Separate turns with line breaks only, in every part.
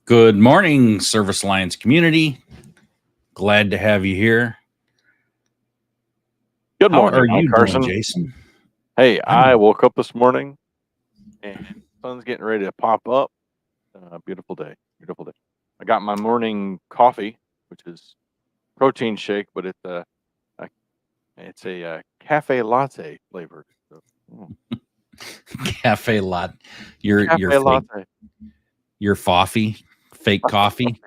Good morning, Service Alliance community. Glad to have you here.
Good
How
morning,
are you doing,
Carson.
Jason?
Hey,
I'm
I woke up this morning and the sun's getting ready to pop up. Beautiful day. Beautiful day. I got my morning coffee, which is protein shake, but it's a cafe latte flavored. So,
cafe latte. Your
cafe
fake,
latte.
your fake coffee.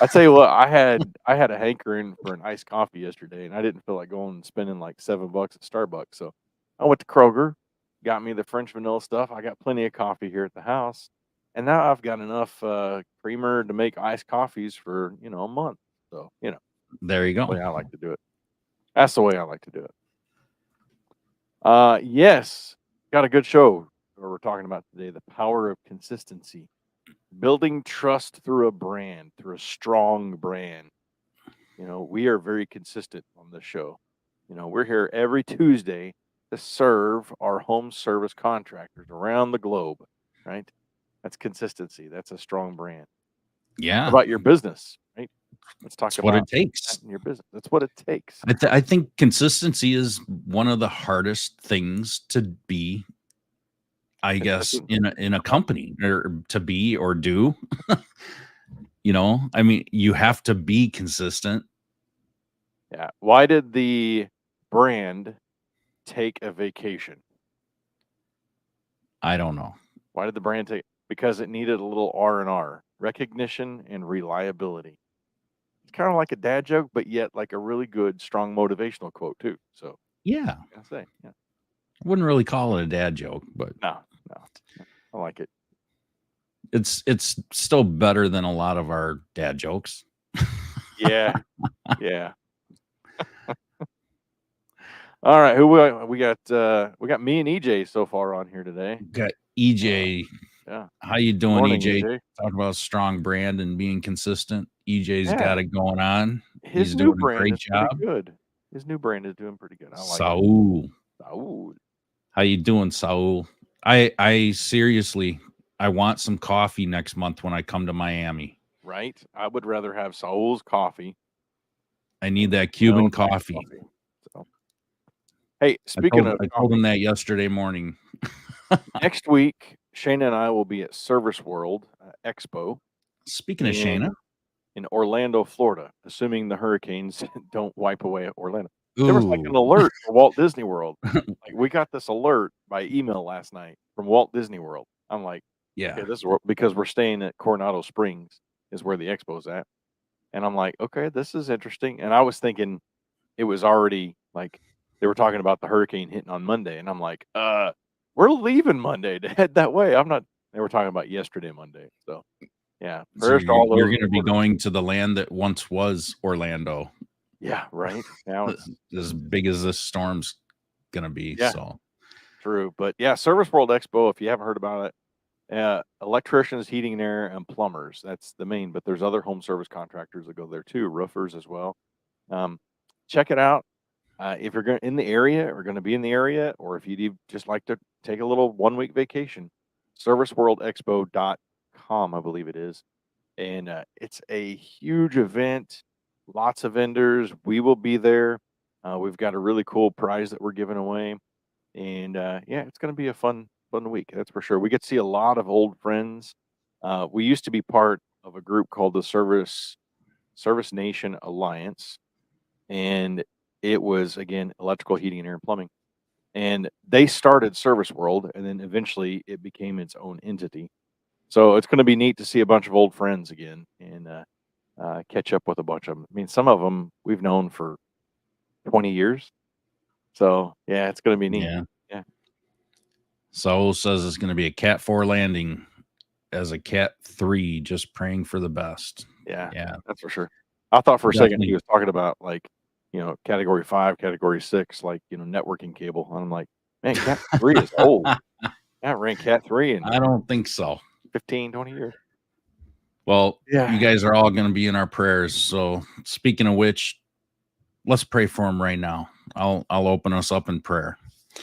I tell you what, I had a hankering for an iced coffee yesterday, and I didn't feel like going and spending like $7 at Starbucks. So I went to Kroger, got me the French vanilla stuff. I got plenty of coffee here at the house, and now I've got enough creamer to make iced coffees for a month. So
There you
the way
go.
I like to do it. That's the way I like to do it. Yes, got a good show. We're talking about today the power of consistency. Building trust through a brand, through a strong brand. We are very consistent on this show. We're here every Tuesday to serve our home service contractors around the globe, right? That's consistency. That's a strong brand. How
Yeah,
about your business, right? Let's talk
that's what
about
it takes.
that in your business. That's what it takes.
I think consistency is one of the hardest things to be, I guess,
Consistent.
in a company or to be or do. I mean, you have to be consistent.
Yeah. Why did the brand take a vacation?
I don't know.
Why did the brand take? Because it needed a little R&R, recognition and reliability. It's kind of like a dad joke, but yet like a really good, strong motivational quote too. So
Yeah,
I say, yeah,
I wouldn't really call it a dad joke, but
no, I like it.
it's still better than a lot of our dad jokes.
Yeah, yeah. All right, who we got? We got me and EJ so far on here today.
Got EJ.
Yeah.
How you doing,
Morning,
EJ?
EJ.
Talk about strong brand and being consistent. EJ's
Yeah,
got it going on.
his
He's
new
doing a
brand
great
is pretty
job.
good. His new brand is doing pretty good. I like it.
Saul,
Ooh,
how you doing, Saul? I seriously, I want some coffee next month when I come to Miami.
right? I would rather have Saul's coffee.
I need that
No
Cuban
nice
coffee.
So, hey, speaking of
I told him
coffee,
that yesterday morning.
next week Shayna and I will be at Service World Expo
Speaking of Shayna,
in Orlando, Florida, assuming the hurricanes don't wipe away Orlando. There was like an
ooh,
alert for Walt Disney World. Like we got this alert by email last night from Walt Disney World. I'm like,
yeah,
okay, this is because we're staying at Coronado Springs is where the expo's at. And I'm like, okay, this is interesting. And I was thinking it was already like they were talking about the hurricane hitting on Monday. And I'm like, we're leaving Monday to head that way. They were talking about yesterday, Monday. So yeah,
so
prayers to all
you're
those.
going to be going to the land that once was Orlando.
Yeah, right. Now it's
As big as this storm's going to be.
yeah,
So
true. But yeah, Service World Expo, if you haven't heard about it, electricians, heating and air, and plumbers. That's the main, but there's other home service contractors that go there too, roofers as well. Check it out. If you're going in the area or going to be in the area, or if you'd just like to take a little 1 week vacation, serviceworldexpo.com, I believe it is. And it's a huge event, lots of vendors. We will be there. We've got a really cool prize that we're giving away. And yeah, it's going to be a fun week. That's for sure. We get to see a lot of old friends. We used to be part of a group called the Service Nation Alliance. And it was, again, electrical, heating, and air and plumbing. And they started Service World, and then eventually it became its own entity. So it's going to be neat to see a bunch of old friends again and catch up with a bunch of them. I mean, some of them we've known for 20 years. So yeah, it's going to be neat. Yeah.
Saul says it's going to be a Cat 4 landing as a Cat 3, just praying for the best.
Yeah,
Yeah,
that's for sure. I thought for a second
definitely.
he was talking about like, category 5, category 6, like, networking cable. And I'm like, man, Cat 3 is old. I ran Cat 3 in
I don't think so.
15, 20 years.
Well,
Yeah.
you guys are all going to be in our prayers. So speaking of which, let's pray for them right now. I'll open us up in prayer.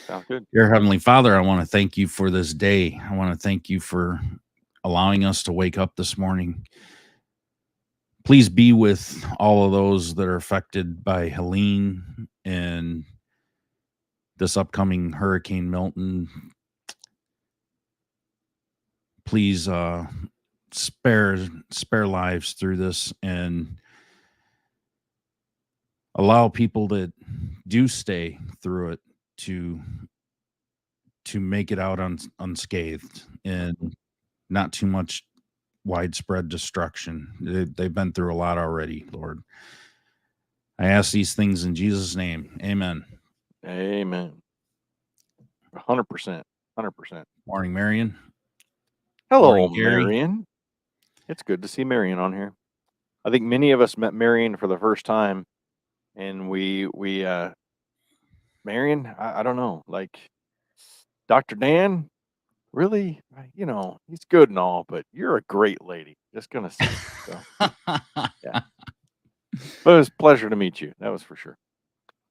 Sounds good.
Dear Heavenly Father, I want to thank you for this day. I want to thank you for allowing us to wake up this morning. Please be with all of those that are affected by Helene and this upcoming Hurricane Milton. Please spare lives through this, and allow people that do stay through it to make it out unscathed and not too much widespread destruction. They've been through a lot already, Lord. I ask these things in Jesus' name. Amen.
Amen. 100%. 100%.
Morning, Marion.
Hello,
Morning, Gary.
Marion. It's good to see Marion on here. I think many of us met Marion for the first time, and Marion, I don't know, like Dr. Dan, really, he's good and all, but you're a great lady. Just gonna say. So, yeah. But it was a pleasure to meet you. That was for sure.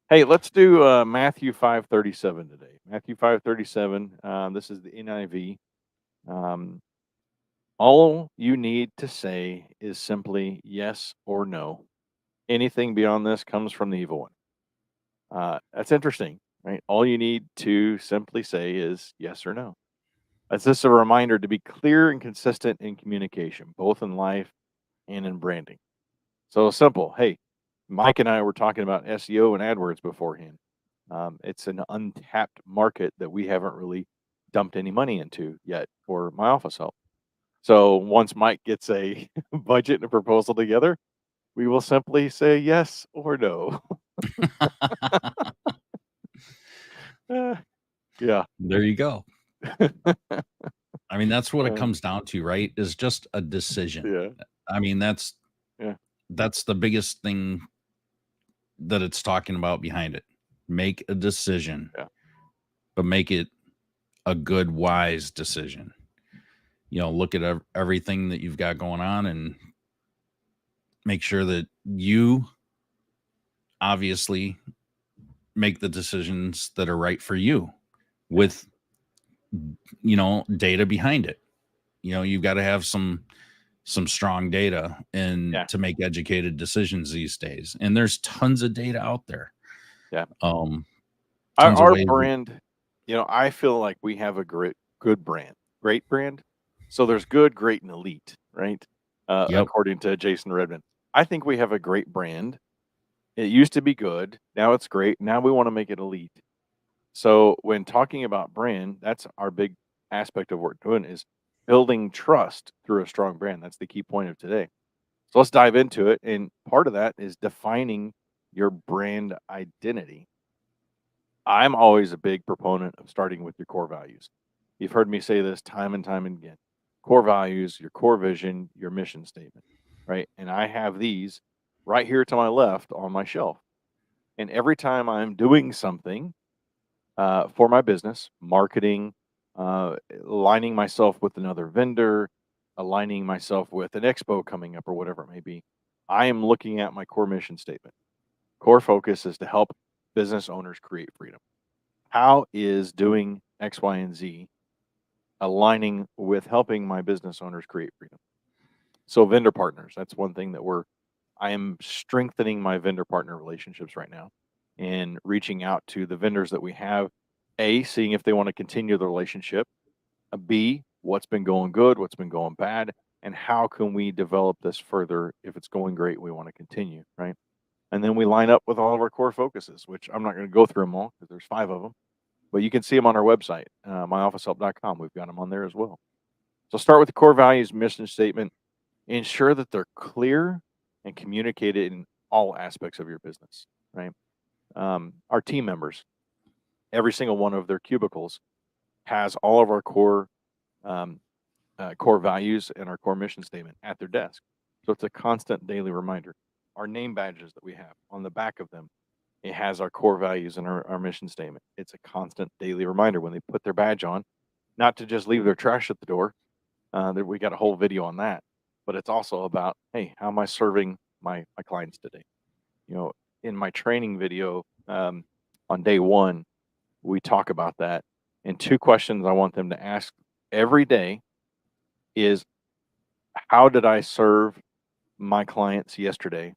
Hey, let's do Matthew 5:37 today. Matthew 5:37. This is the NIV. Um, all you need to say is simply yes or no. Anything beyond this comes from the evil one. That's interesting, right? All you need to simply say is yes or no. That's just a reminder to be clear and consistent in communication, both in life and in branding. So simple. Hey, Mike and I were talking about SEO and AdWords beforehand. It's an untapped market that we haven't really dumped any money into yet for my office help. So once Mike gets a budget and a proposal together, we will simply say yes or no. Yeah.
There you go. I mean, that's what it
Uh,
comes down to, right? Is just a decision.
yeah.
I mean, that's
Yeah.
the biggest thing that it's talking about behind it. Make a decision,
Yeah.
but make it a good, wise decision. Look at everything that you've got going on and make sure that you obviously make the decisions that are right for you with, data behind it. You've got to have some strong data and
Yeah.
to make educated decisions these days. And there's tons of data out there.
Yeah.
Tons of
Our
ways.
brand, I feel like we have a good brand, great brand. So there's good, great, and elite, right?
Yep.
According to Jason Redman. I think we have a great brand. It used to be good. Now it's great. Now we want to make it elite. So when talking about brand, that's our big aspect of what we're doing is building trust through a strong brand. That's the key point of today. So let's dive into it. And part of that is defining your brand identity. I'm always a big proponent of starting with your core values. You've heard me say this time and time again. Core values, your core vision, your mission statement, right? And I have these right here to my left on my shelf. And every time I'm doing something for my business, marketing, aligning myself with another vendor, aligning myself with an expo coming up or whatever it may be, I am looking at my core mission statement. Core focus is to help business owners create freedom. How is doing X, Y, and Z aligning with helping my business owners create freedom? So vendor partners, that's one thing that I am strengthening my vendor partner relationships right now and reaching out to the vendors that we have. A, seeing if they want to continue the relationship. B, what's been going good, what's been going bad, and how can we develop this further? If it's going great, we want to continue, right? And then we line up with all of our core focuses, which I'm not going to go through them all because there's 5 of them, but you can see them on our website, myofficehelp.com. We've got them on there as well. So start with the core values, mission statement. Ensure that they're clear and communicated in all aspects of your business, right? Our team members, every single one of their cubicles has all of our core values and our core mission statement at their desk. So it's a constant daily reminder. Our name badges that we have on the back of them, it has our core values and our mission statement. It's a constant daily reminder when they put their badge on, not to just leave their trash at the door. We got a whole video on that, but it's also about, hey, how am I serving my clients today? In my training video on day 1, we talk about that. And 2 questions I want them to ask every day is how did I serve my clients yesterday,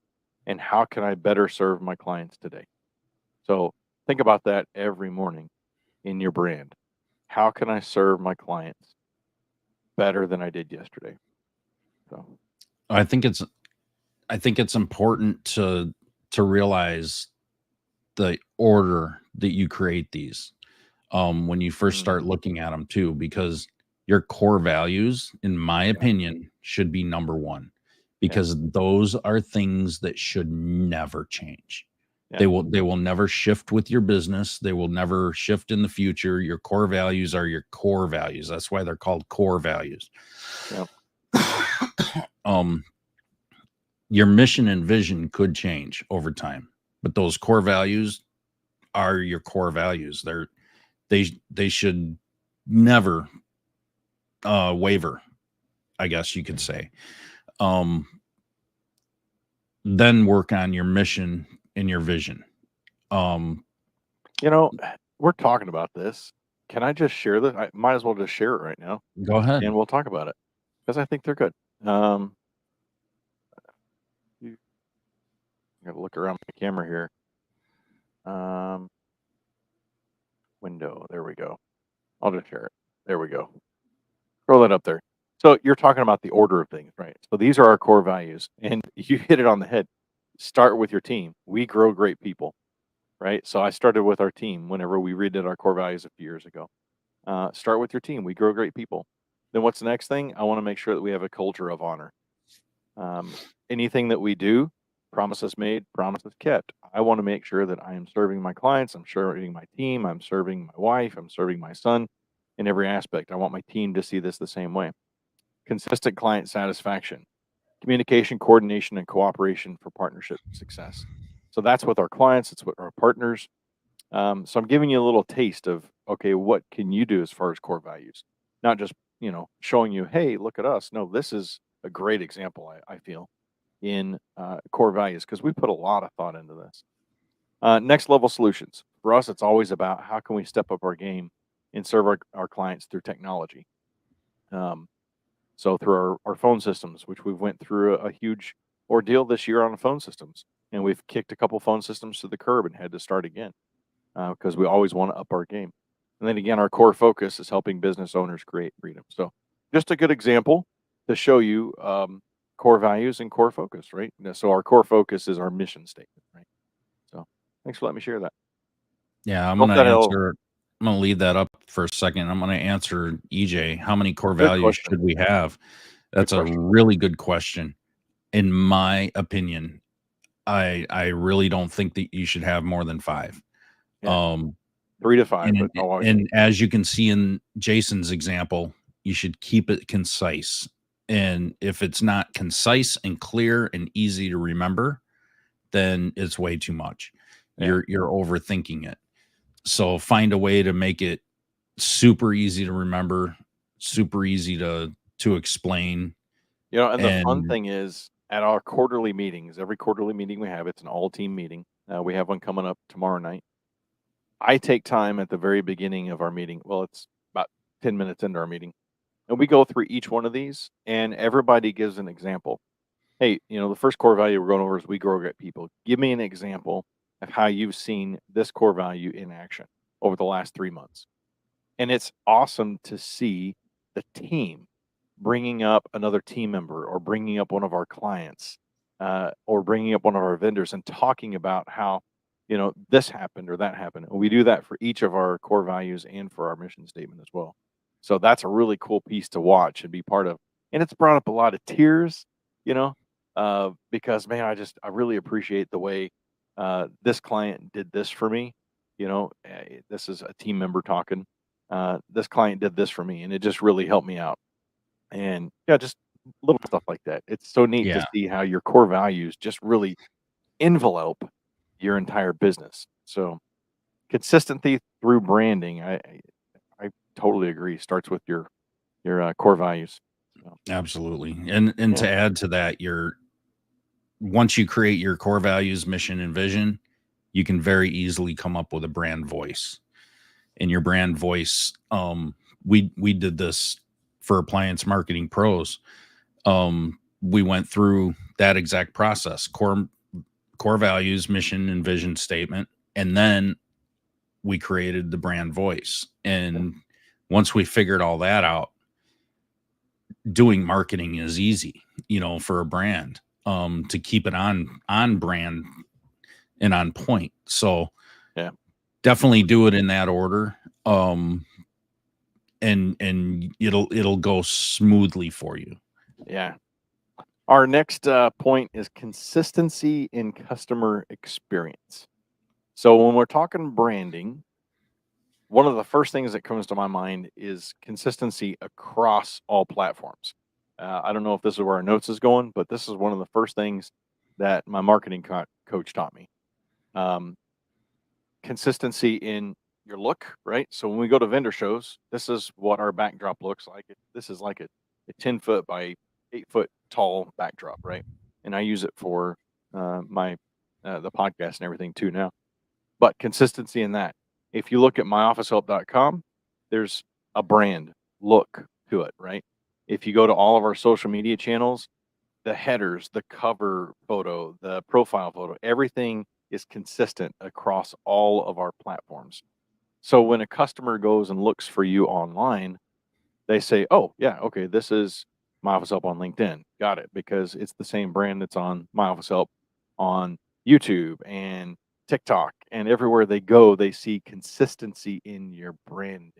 and how can I better serve my clients today? So think about that every morning in your brand. How can I serve my clients better than I did yesterday? So
I think it's important to realize the order that you create these when you first start
mhm,
looking at them too, because your core values, in my
yeah,
opinion, should be number one,
yeah,
because those are things that should never change.
yeah,
They will never shift with your business. They will never shift in the future. Your core values are your core values. That's why they're called core values.
yeah.
um your mission and vision could change over time, but those core values are your core values. They should never waver, I guess you could say. Um, then work on your mission and your vision. Um,
You know, we're talking about this. Can I just share this? I might as well just share it right now,
go ahead.
and we'll talk about it because I think they're good. You gotta look around my camera here. Um, window. There we go. I'll just share it. There we go. Scroll that up there. So you're talking about the order of things, right? So these are our core values, and you hit it on the head. Start with your team. We grow great people, right? So I started with our team whenever we redid our core values a few years ago. Start with your team. We grow great people. Then what's the next thing? I want to make sure that we have a culture of honor. Anything that we do, promises made, promises kept. I want to make sure that I am serving my clients, I'm serving my team, I'm serving my wife, I'm serving my son in every aspect. I want my team to see this the same way. Consistent client satisfaction, communication, coordination, and cooperation for partnership success. So that's with our clients, it's with our partners. So I'm giving you a little taste of okay, what can you do as far as core values? Not just showing you, hey, look at us. No, this is a great example. I feel in core values because we put a lot of thought into this. Next level solutions for us, it's always about how can we step up our game and serve our clients through technology. Um, so through our phone systems, which we've went through a huge ordeal this year on phone systems, and we've kicked a couple phone systems to the curb and had to start again because we always want to up our game. And then again, our core focus is helping business owners create freedom. So, just a good example to show you core values and core focus, right? So, our core focus is our mission statement, right? So, thanks for letting me share that.
Yeah,
Hope that helped.
I'm gonna leave that up for a second. I'm gonna answer EJ. How many core
Good
values
question.
should we have?
Good
That's a
question.
really good question. In my opinion, I really don't think that you should have more than five.
Yeah,
Um,
3 to 5,
And
but I'll always
and as you can see in Jason's example, you should keep it concise. And if it's not concise and clear and easy to remember, then it's way too much.
yeah.
You're overthinking it. So find a way to make it super easy to remember, super easy to explain.
And the fun
And
thing is at our quarterly meetings, every quarterly meeting we have, it's an all team meeting. We have one coming up tomorrow night. I take time at the very beginning of our meeting. Well, it's about 10 minutes into our meeting. And we go through each one of these, and everybody gives an example. Hey, the first core value we're going over is we grow great people. Give me an example of how you've seen this core value in action over the last 3 months. And it's awesome to see the team bringing up another team member or bringing up one of our clients or bringing up one of our vendors and talking about how, this happened or that happened. And we do that for each of our core values and for our mission statement as well. So that's a really cool piece to watch and be part of. And it's brought up a lot of tears, you know, because man, I really appreciate the way this client did this for me. This is a team member talking. This client did this for me, and it just really helped me out. And yeah, just little stuff like that. It's so neat to
yeah,
see how your core values just really envelope your entire business. So consistency through branding, I totally agree. Starts with your core values. So
absolutely. And
yeah,
to add to that, your once you create your core values, mission, and vision, you can very easily come up with a brand voice. And your brand voice, we did this for appliance marketing pros, we went through that exact process: core values, mission, and vision statement, and then we created the brand voice. And once we figured all that out, doing marketing is easy, for a brand, to keep it on brand and on point. So
Yeah.
definitely do it in that order. And it'll go smoothly for you.
Yeah. Our next point is consistency in customer experience. So when we're talking branding, one of the first things that comes to my mind is consistency across all platforms. I don't know if this is where our notes is going, but this is one of the first things that my marketing coach taught me. Um, Consistency in your look, right? So when we go to vendor shows, this is what our backdrop looks like. This is like a 10-foot by 8-foot tall backdrop, right? And I use it for my the podcast and everything too now. But consistency in that. If you look at myofficehelp.com, there's a brand look to it, right? If you go to all of our social media channels, the headers, the cover photo, the profile photo, everything is consistent across all of our platforms. So when a customer goes and looks for you online, they say, "Oh, yeah, okay, this is My Office Help on LinkedIn." Got it, because it's the same brand that's on My Office Help on YouTube and TikTok, and everywhere they go, they see consistency in your branding,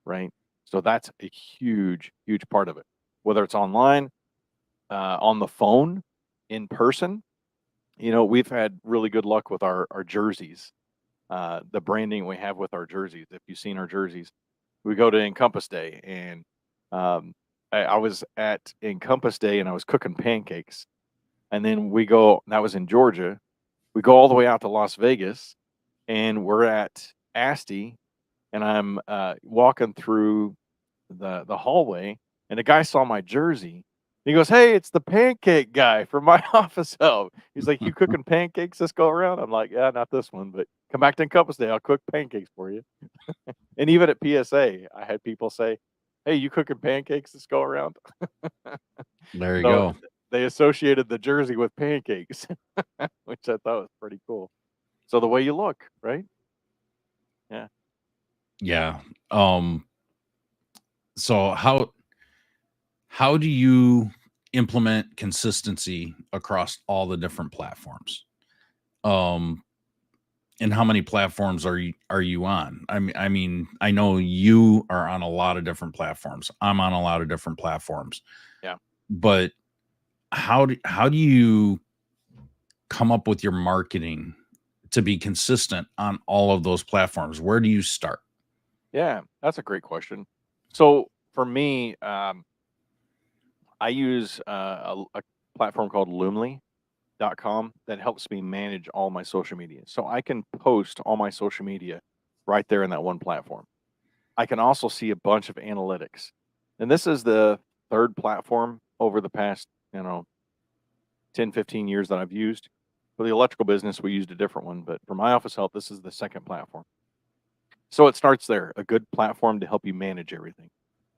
right? So that's a huge, huge part of it. Whether it's online, on the phone, in person, we've had really good luck with our jerseys, the branding we have with our jerseys. If you've seen our jerseys, we go to Encompass Day, and um, I was at Encompass Day and I was cooking pancakes, and then we go. That was in Georgia. We go all the way out to Las Vegas, and we're at Asti, and I'm walking through the hallway, and the guy saw my jersey. He goes, "Hey, it's the pancake guy from My Office Help." He's like, "You cooking pancakes this go around?" I'm like, "Yeah, not this one, but come back to Encompass Day. I'll cook pancakes for you." And even at PSA, I had people say, "Hey, you cooking pancakes this go around?"
There you
So
go.
they associated the jersey with pancakes, which I thought was pretty cool. So the way you look, right? Yeah.
Yeah. Um, so how do you implement consistency across all the different platforms? Um, and how many platforms are you on? I mean, I know you are on a lot of different platforms. I'm on a lot of different platforms.
Yeah.
But how do you come up with your marketing to be consistent on all of those platforms? Where do you start?
Yeah. That's a great question. So for me, I use a platform called Loomly.com that helps me manage all my social media. So I can post all my social media right there in that one platform. I can also see a bunch of analytics. And this is the third platform over the past, 10, 15 years that I've used. For the electrical business, we used a different one, but for My Office Help, this is the second platform. So it starts there, a good platform to help you manage everything,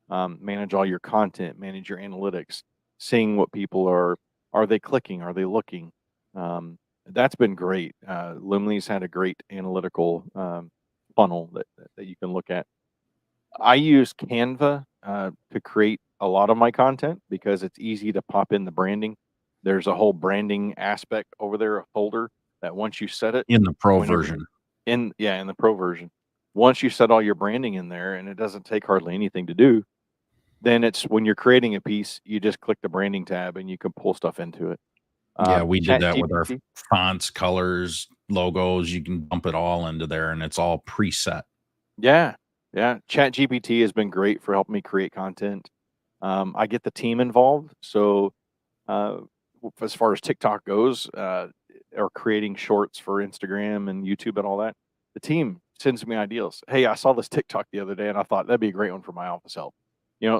manage all your content, manage your analytics, seeing what people are they clicking, are they looking? That's been great. Lumley's had a great analytical funnel that you can look at. I use Canva to create a lot of my content because it's easy to pop in the branding. There's a whole branding aspect over there, a folder that once you set it,
In the pro
whenever
version.
in the pro version, once you set all your branding in there and it doesn't take hardly anything to do, then it's when you're creating a piece, you just click the branding tab and you can pull stuff into it.
Yeah, we did
Chat
that with our
GPT.
fonts, colors, logos. You can dump it all into there and it's all preset.
Yeah. Yeah. Chat GPT has been great for helping me create content. I get the team involved. So, uh, as far as TikTok goes, or creating shorts for Instagram and YouTube and all that, the team sends me ideas. Hey, I saw this TikTok the other day and I thought that'd be a great one for My Office Help.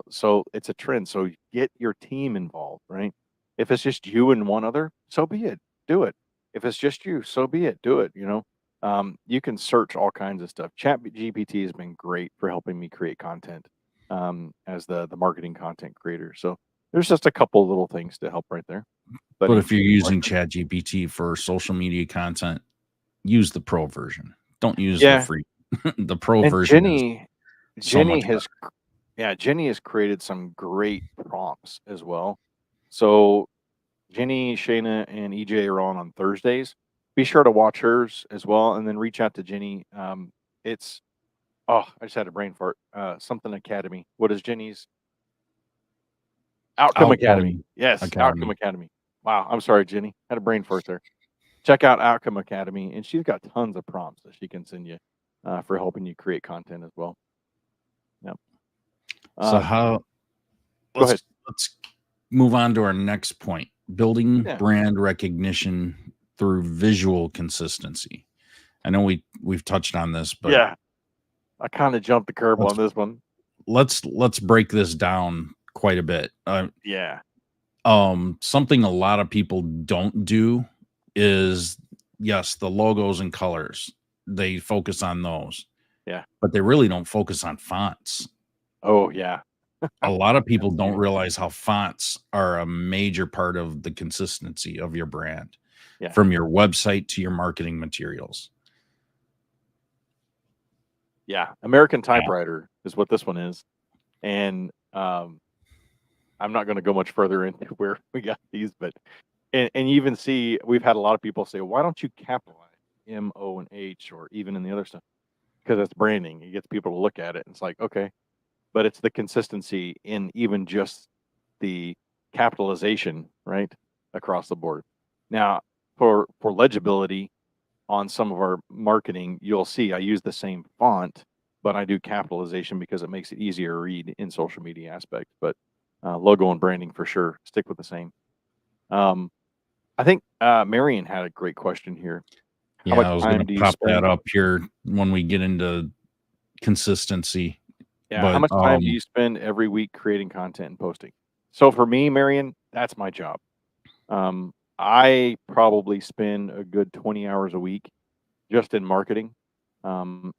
So it's a trend. So get your team involved, right? If it's just you and one other, so be it. Do it. If it's just you, so be it. Do it. You can search all kinds of stuff. Chat GPT has been great for helping me create content. as the marketing content creator. So there's just a couple little things to help right there. But
But if you're
answering your
using
question,
ChatGPT for social media content, use the pro version. Don't use the
yeah.
free. The pro
And
version is so
Jenny
much better.
has yeah, Jenny has created some great prompts as well. So Jenny, Shayna, and EJ are on Thursdays. Be sure to watch hers as well, and then reach out to Jenny. It's oh, I just had a brain fart. Something Academy. What is Jenny's Outcome Academy?
Outcome
Yes, Outcome
Academy.
Academy. Wow, I'm sorry, Jenny. Had a brain fart there. Check out Outcome Academy, and she's got tons of prompts that she can send you for helping you create content as well. Yep.
So
Uh,
how
Go ahead.
let's move on to our next point. Building
Yeah.
brand recognition through visual consistency. I know we've touched on this, but
Yeah. I kind of jumped the curb
let's
on this one.
let's break this down quite a bit.
Yeah.
Something a lot of people don't do is, yes, the logos and colors. They focus on those,
Yeah.
but they really don't focus on fonts.
Oh, yeah.
A lot of people
That's
don't
huge.
realize how fonts are a major part of the consistency of your brand,
Yeah.
from your website to your marketing materials.
Yeah. American
Yeah.
Typewriter is what this one is. And I'm not going to go much further into where we got these, but and you even see we've had a lot of people say, why don't you capitalize M, O, and H, or even in the other stuff? Because it's branding. It gets people to look at it. And it's like, okay, but it's the consistency in even just the capitalization, right, across the board. Now, for legibility on some of our marketing, you'll see I use the same font, but I do capitalization because it makes it easier to read in social media aspect. But logo and branding for sure stick with the same. Um, I think Marion had a great question here. How
Yeah,
much
I was gonna
time do you
pop that
spend?
up here when we get into consistency,
Yeah, how
but,
much time do you spend every week creating content and posting? So for me, Marion, that's my job. I probably spend a good 20 hours a week just in marketing,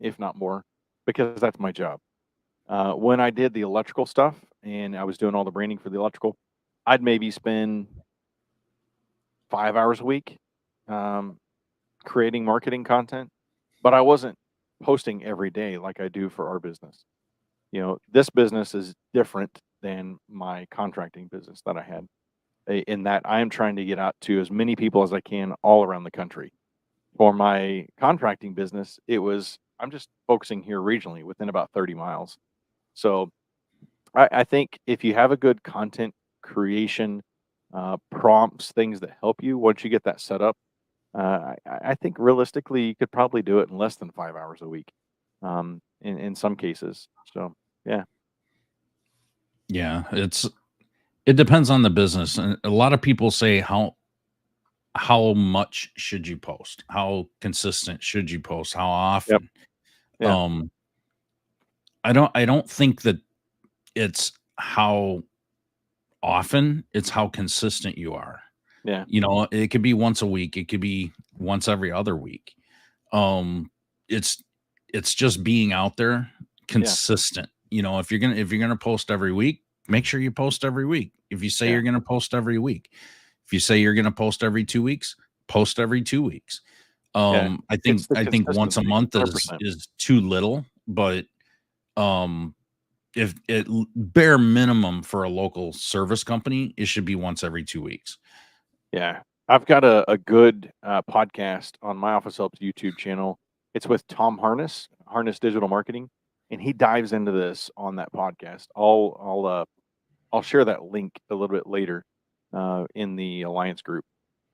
if not more, because that's my job. When I did the electrical stuff and I was doing all the branding for the electrical, I'd maybe spend 5 hours a week um, creating marketing content, but I wasn't posting every day like I do for our business. This business is different than my contracting business that I had, in that I am trying to get out to as many people as I can all around the country. For my contracting business, I'm just focusing here regionally within about 30 miles. So I think if you have a good content creation, prompts, things that help you, once you get that set up, I think realistically you could probably do it in less than 5 hours a week, in some cases. So yeah,
yeah, it depends on the business, and a lot of people say, how much should you post? How consistent should you post? How
yep,
often?
yeah,
Um, I don't think that it's how often, it's how consistent you are.
yeah,
It could be once a week, it could be once every other week. Um, it's it's just being out there
yeah,
consistent. If you're gonna post every week, make sure you post every week. If you say
yeah,
you're gonna post every week, if you say you're gonna post every 2 weeks, post every 2 weeks.
yeah.
I
It's
think
the
I think once a
consistency,
month is
100%.
is too little, but um if it bare minimum for a local service company, it should be once every 2 weeks.
Yeah. I've got a good, podcast on My Office Helps YouTube channel. It's with Tom Harness, Harness Digital Marketing, and he dives into this on that podcast. I'll share that link a little bit later, in the Alliance group,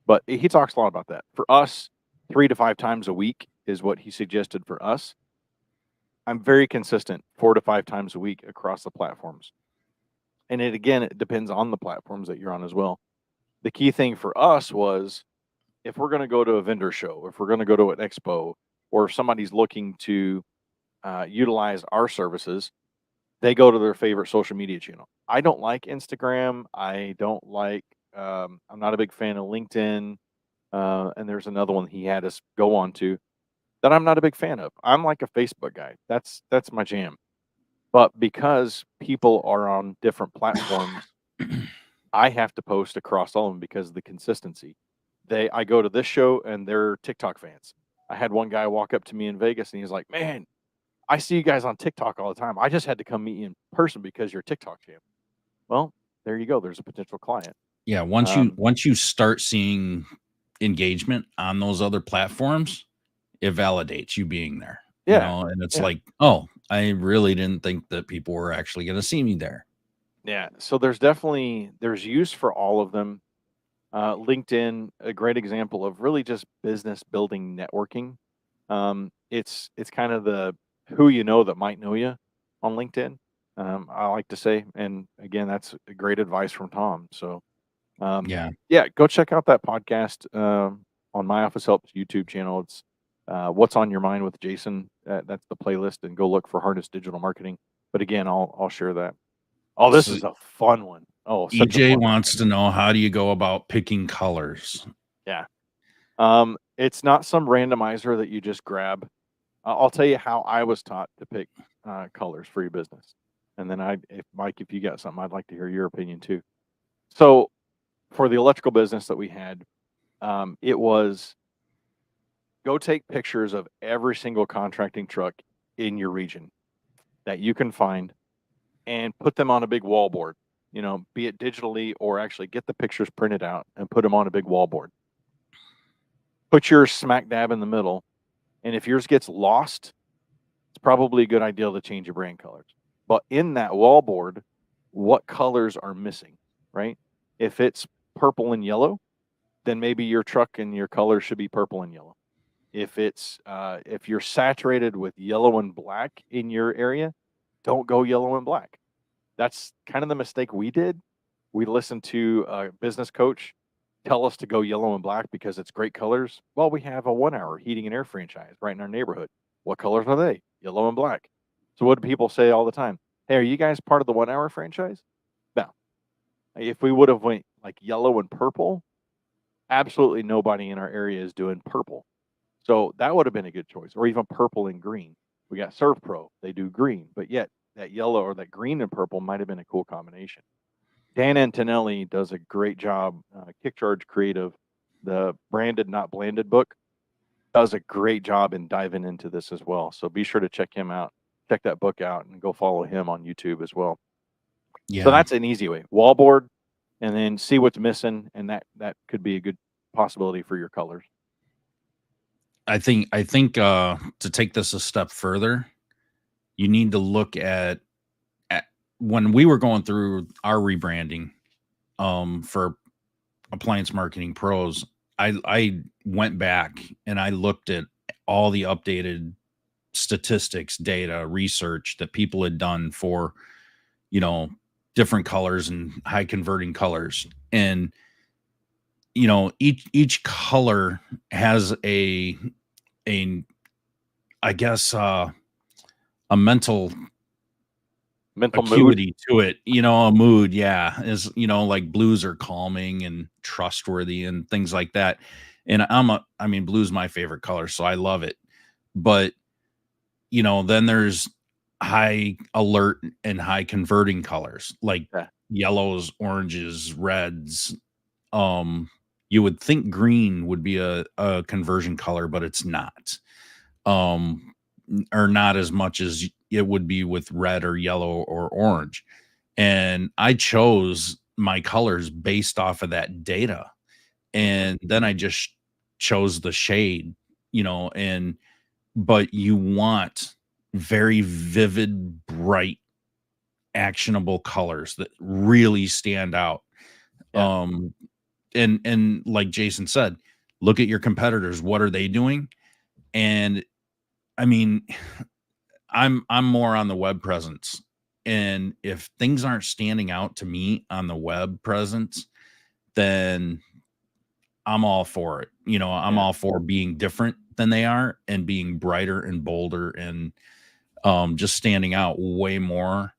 but he talks a lot about that. For us, 3 to 5 times a week is what he suggested for us. I'm very consistent 4 to 5 times a week across the platforms, and it depends on the platforms that you're on as well. The key thing for us was if we're going to go to a vendor show, if we're going to go to an expo, or if somebody's looking to utilize our services, they go to their favorite social media channel. I don't like Instagram. I don't like. I'm not a big fan of LinkedIn. And there's another one he had us go on to that I'm not a big fan of. I'm like a Facebook guy. That's my jam. But because people are on different platforms, I have to post across all of them because of the consistency. I go to this show and they're TikTok fans. I had one guy walk up to me in Vegas and he's like, "Man, I see you guys on TikTok all the time. I just had to come meet you in person because you're a TikTok champ." Well, there you go. There's a potential client.
Yeah,
Um,
once you start seeing engagement on those other platforms, it validates you being there,
yeah,
and it's
yeah,
like, "Oh, I really didn't think that people were actually gonna see me there."
yeah. So there's use for all of them. LinkedIn, a great example of really just business building networking. It's kind of the who you know that might know you on LinkedIn. I like to say, and again, that's a great advice from Tom. So,
Yeah.
yeah, go check out that podcast on My Office Helps YouTube channel. It's What's on Your Mind with Jason. That's the playlist, and go look for Harness Digital Marketing. But again, I'll share that. Oh, this
So,
is a fun one. Oh, such a
EJ
fun one.
wants to know, how do you go about picking colors?
Yeah. It's not some randomizer that you just grab. I'll tell you how I was taught to pick colors for your business, and then if Mike, if you got something, I'd like to hear your opinion too. So, for the electrical business that we had, it was go take pictures of every single contracting truck in your region that you can find, and put them on a big wall board. Be it digitally or actually get the pictures printed out and put them on a big wall board. Put yours smack dab in the middle, and if yours gets lost, it's probably a good idea to change your brand colors. But in that wall board, what colors are missing, right? If it's purple and yellow, then maybe your truck and your color should be purple and yellow. If you're saturated with yellow and black in your area, don't go yellow and black. That's kind of the mistake we did. We listened to a business coach tell us to go yellow and black because it's great colors. Well, we have a 1 hour heating and air franchise right in our neighborhood. What colors are they? Yellow and black. So what do people say all the time? Hey, are you guys part of the 1 hour franchise? No. If we would have went like yellow and purple, absolutely nobody in our area is doing purple. So that would have been a good choice, or even purple and green. We got Serve Pro, they do green, but yet that yellow or that green and purple might have been a cool combination. Dan Antonelli does a great job. Kick Charge Creative, the Branded Not Blanded book, does a great job in diving into this as well. So be sure to check him out, check that book out, and go follow him on YouTube as well. So
Yeah.
that's an easy way. Wallboard, and then see what's missing, and that could be a good possibility for your colors.
I think to take this a step further, you need to look at when we were going through our rebranding for Appliance Marketing Pros. I went back and I looked at all the updated statistics, data, research that people had done for, you know, different colors and high converting colors. And, each color has a I guess a mental
Mental mood.
acuity to it, a mood, yeah, is, like blues are calming and trustworthy and things like that. And I mean, blue's my favorite color, so I love it. But, then there's high alert and high converting colors like
Yeah,
yellows, oranges, reds. Um, you would think green would be a conversion color, but it's not. Um, or not as much as it would be with red or yellow or orange. And I chose my colors based off of that data.
mhm,
And then I just chose the shade, and but you want very vivid, bright, actionable colors that really stand out.
yeah,
Um, and like Jason said, look at your competitors. What are they doing? And I mean, I'm more on the web presence. And if things aren't standing out to me on the web presence, then I'm all for it. I'm
yeah,
all for being different than they are and being brighter and bolder and just standing out way more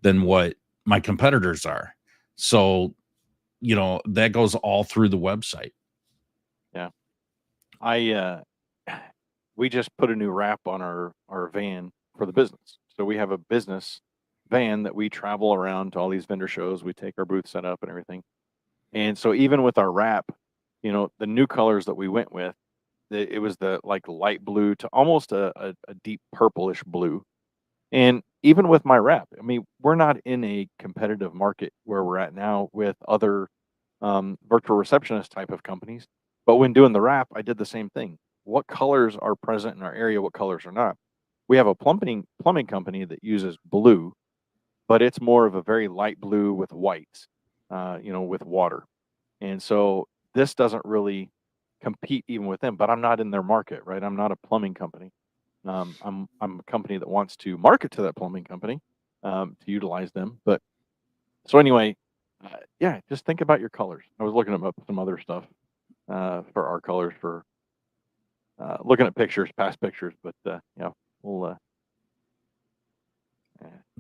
than what my competitors are. So, that goes all through the website.
yeah. I we just put a new wrap on our van for the business. So we have a business. van that we travel around to all these vendor shows. We take our booth set up and everything. And so even with our wrap, the new colors that we went with, it was the like light blue to almost a deep purplish blue. And even with my wrap, I mean, we're not in a competitive market where we're at now with other virtual receptionist type of companies. But when doing the wrap, I did the same thing. What colors are present in our area? What colors are not? We have a plumbing company that uses blue, but it's more of a very light blue with whites, with water. And so this doesn't really compete even with them. But I'm not in their market, right? I'm not a plumbing company. I'm a company that wants to market to that plumbing company to utilize them. But so anyway, yeah, just think about your colors. I was looking up some other stuff for our colors for looking at pictures, past pictures. But yeah, we'll.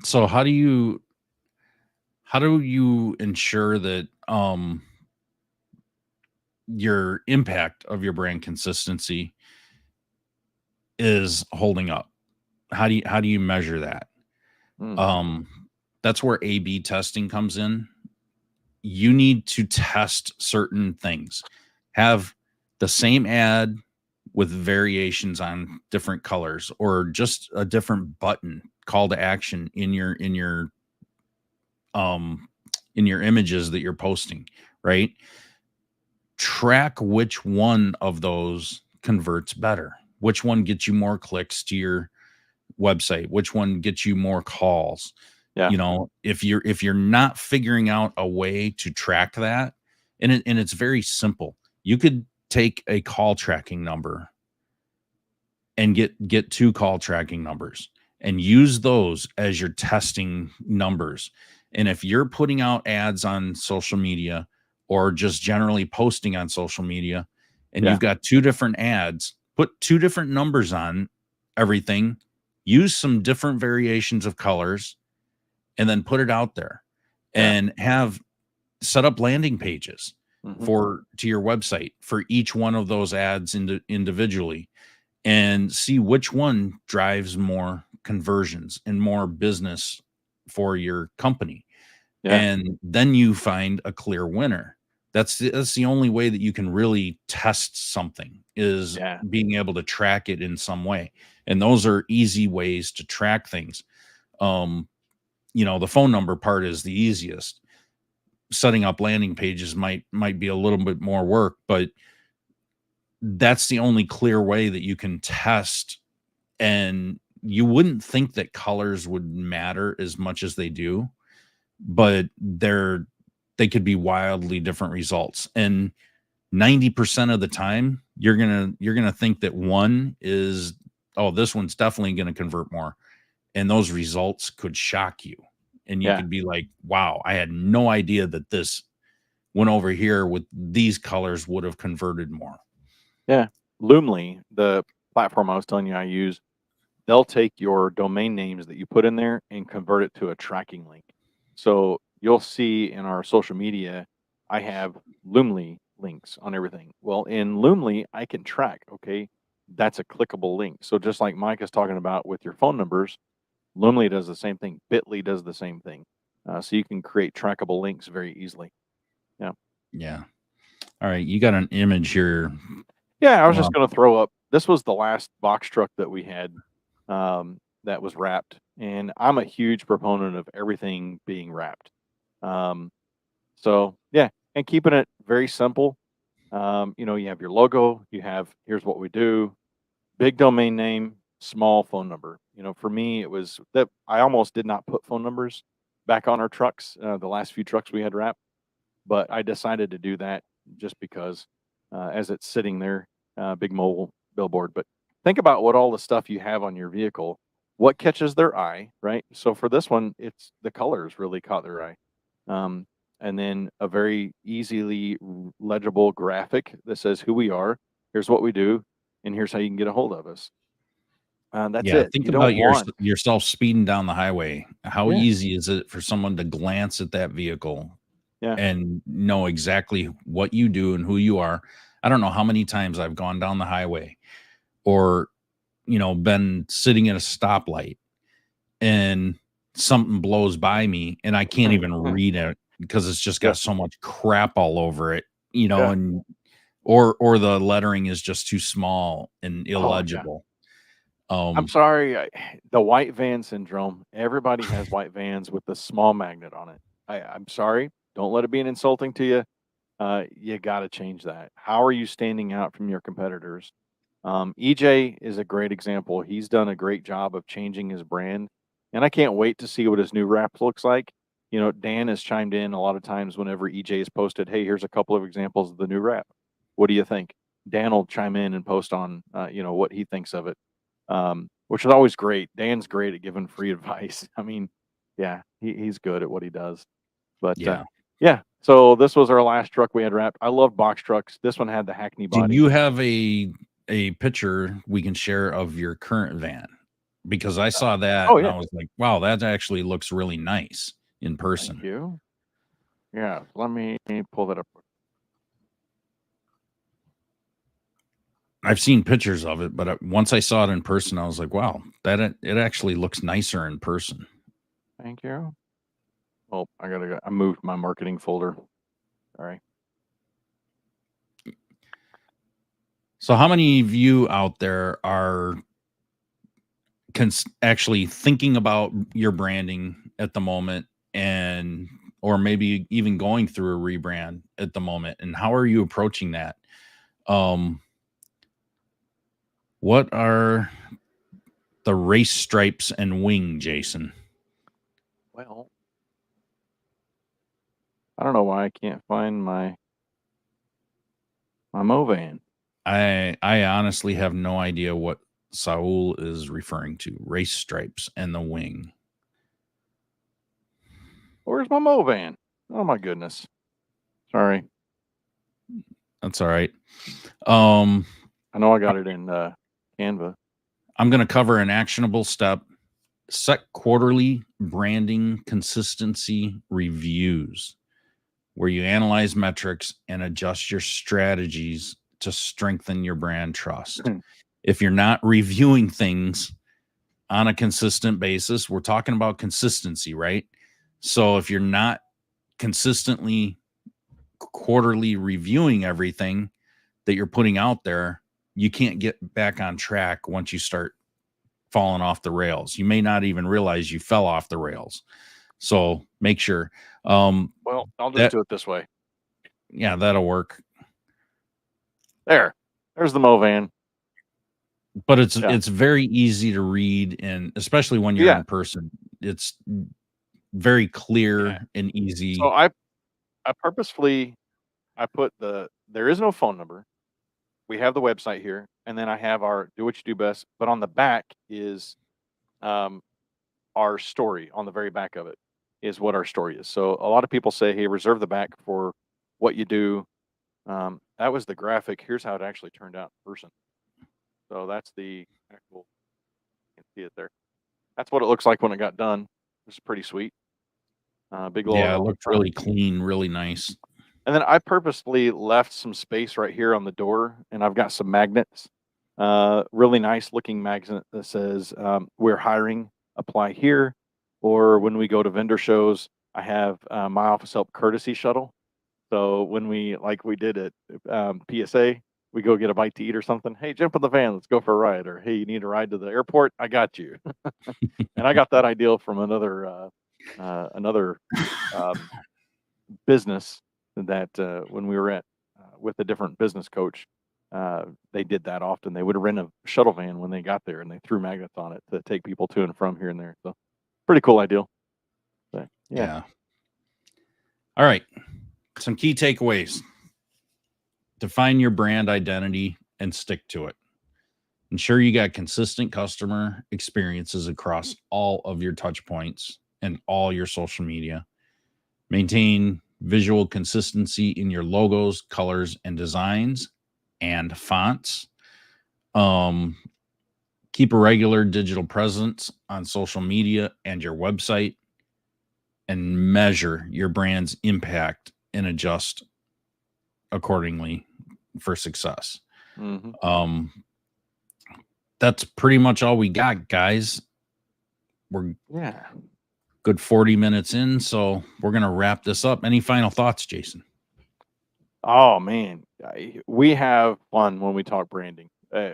So how do you ensure that your impact of your brand consistency is holding up? How do you measure that?
Mm,
Um that's where A/B testing comes in. You need to test certain things. Have the same ad with variations on different colors, or just a different button call to action um in your images that you're posting, right? Track which one of those converts better. Which one gets you more clicks to your website, which one gets you more calls.
yeah,
If you're not figuring out a way to track that, and it's very simple. You could take a call tracking number and get two call tracking numbers and use those as your testing numbers. And if you're putting out ads on social media, or just generally posting on social media, and
yeah,
you've got two different ads, put two different numbers on everything, use some different variations of colors, and then put it out there,
yeah.
and have set up landing pages
Hmm.
for to your website for each one of those ads individually, and see which one drives more conversions and more business for your company.
Yeah,
And then you find a clear winner. That's the only way that you can really test something, is
yeah,
being able to track it in some way. And those are easy ways to track things. Um, the phone number part is the easiest. Setting up landing pages might be a little bit more work, but that's the only clear way that you can test. And you wouldn't think that colors would matter as much as they do, but they could be wildly different results. And 90% of the time, you're gonna think that one is, oh, this one's definitely gonna convert more. And those results could shock you. And you
yeah,
could be like, wow, I had no idea that this went over here with these colors would have converted more.
yeah. Loomly, the platform I was telling you I use, they'll take your domain names that you put in there and convert it to a tracking link. So you'll see in our social media, I have Loomly links on everything. Well, in Loomly, I can track, okay, that's a clickable link. So just like Mike is talking about with your phone numbers, Loomly does the same thing. Bitly does the same thing. So you can create trackable links very easily. Yeah.
Yeah. All right. You got an image here.
Yeah, I was just
Well,
gonna throw up, this was the last box truck that we had, that was wrapped, and I'm a huge proponent of everything being wrapped. Um, so, yeah, and keeping it very simple. You have your logo, you have, "Here's what we do," big domain name, small phone number. For me, it was that I almost did not put phone numbers back on our trucks, the last few trucks we had wrapped. But I decided to do that just because, as it's sitting there, big mobile billboard. But think about what all the stuff you have on your vehicle. What catches their eye, right? So for this one, it's the colors really caught their eye, um, and then a very easily legible graphic that says who we are. Here's what we do, and here's how you can get a hold of us. That's
yeah,
it.
think
You don't
about
want,
yourself speeding down the highway. How
yeah,
easy is it for someone to glance at that vehicle
yeah,
and know exactly what you do and who you are? I don't know how many times I've gone down the highway, or been sitting at a stoplight, and something blows by me and I can't even read it because it's just
Yeah,
got so much crap all over it, you know,
yeah.
and or the lettering is just too small and
Oh, yeah.
illegible.
I'm
Um,
sorry, the white van syndrome. Everybody has white vans with the small magnet on it. I'm sorry. Don't let it be an insulting to you. You got to change that. How are you standing out from your competitors? EJ is a great example. He's done a great job of changing his brand, and I can't wait to see what his new wrap looks like. You know, Dan has chimed in a lot of times whenever EJ has posted, "Hey, here's a couple of examples of the new wrap. What do you think?" Dan will chime in and post on, what he thinks of it, which is always great. Dan's great at giving free advice. I mean, yeah, he's good at what he does. But,
yeah.
yeah, so this was our last truck we had wrapped. I love box trucks. This one had the Hackney
Do
body.
you have a picture we can share of your current van? Because I saw that
Oh,
and
yeah.
I was like, wow, that actually looks really nice in
Thank
person.
you. Yeah, let me pull that up.
I've seen pictures of it, but once I saw it in person, I was like, wow, it actually looks nicer in person.
Thank you. Oh, I moved my marketing folder. Sorry.
So, how many of you out there are actually thinking about your branding at the moment, and or maybe even going through a rebrand at the moment? And how are you approaching that? Um, what are the race stripes and wing, Jason?
Well, I don't know why I can't find my Movan.
I honestly have no idea what Saul is referring to. Race stripes and the wing.
Where's my Movan? Oh my goodness. Sorry.
That's all right. Um,
I know I got it in Canva.
I'm going to cover an actionable step. Set quarterly branding consistency reviews where you analyze metrics and adjust your strategies to strengthen your brand trust. If you're not reviewing things on a consistent basis, we're talking about consistency, right? So if you're not consistently quarterly reviewing everything that you're putting out there, you can't get back on track once you start falling off the rails. You may not even realize you fell off the rails. So make sure
Well, I'll just
that,
do it this way.
yeah, that'll work.
There. There's the Movan.
But it's
Yeah.
it's very easy to read, and especially when you're
Yeah.
in person, it's very
Yeah.
clear and
So
easy.
I purposefully I put there is no phone number. We have the website here, and then I have our do what you do best, but on the back is um our story. On the very back of it is what our story is. So a lot of people say, "Hey, reserve the back for what you do." That was the graphic. Here's how it actually turned out in person. So that's the actual. You can see it there. That's what it looks like when it got done. It's pretty sweet. Big
Yeah,
logo
it
on the
looked
front.
really clean, really nice.
And then I purposely left some space right here on the door, and I've got some magnets. Really nice looking magnet that says, "We're hiring. Apply here." Or when we go to vendor shows, I have my office help courtesy shuttle. So when like we did at PSA, we go get a bite to eat or something. Hey, jump in the van. Let's go for a ride. Or hey, you need a ride to the airport? I got you. And I got that idea from another um, business that when we were at with a different business coach, they did that often. They would rent a shuttle van when they got there, and they threw magnets on it to take people to and from here and there. So pretty cool idea. But yeah,
Yeah. All right. Some key takeaways. Define your brand identity and stick to it. Ensure you got consistent customer experiences across all of your touch points and all your social media. Maintain visual consistency in your logos, colors, and designs and fonts. Um, keep a regular digital presence on social media and your website, and measure your brand's impact and adjust accordingly for success.
hmm
Um, that's pretty much all we got, guys. We're
yeah.
good 40 minutes in, so we're going to wrap this up. Any final thoughts, Jason?
Oh man, we have fun when we talk branding.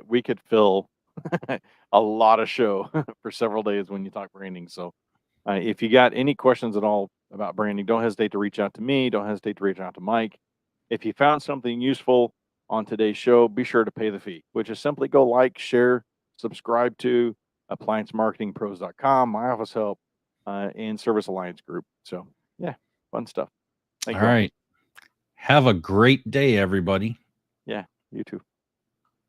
We could fill a lot of show for several days when you talk branding. So, if you got any questions at all about branding, don't hesitate to reach out to me. Don't hesitate to reach out to Mike. If you found something useful on today's show, be sure to pay the fee, which is simply go like, share, subscribe to appliancemarketingpros.com, My Office Help, and Service Alliance Group. So, yeah, fun stuff. Thank
All
you all.
right. Have a great day, everybody.
Yeah, you too.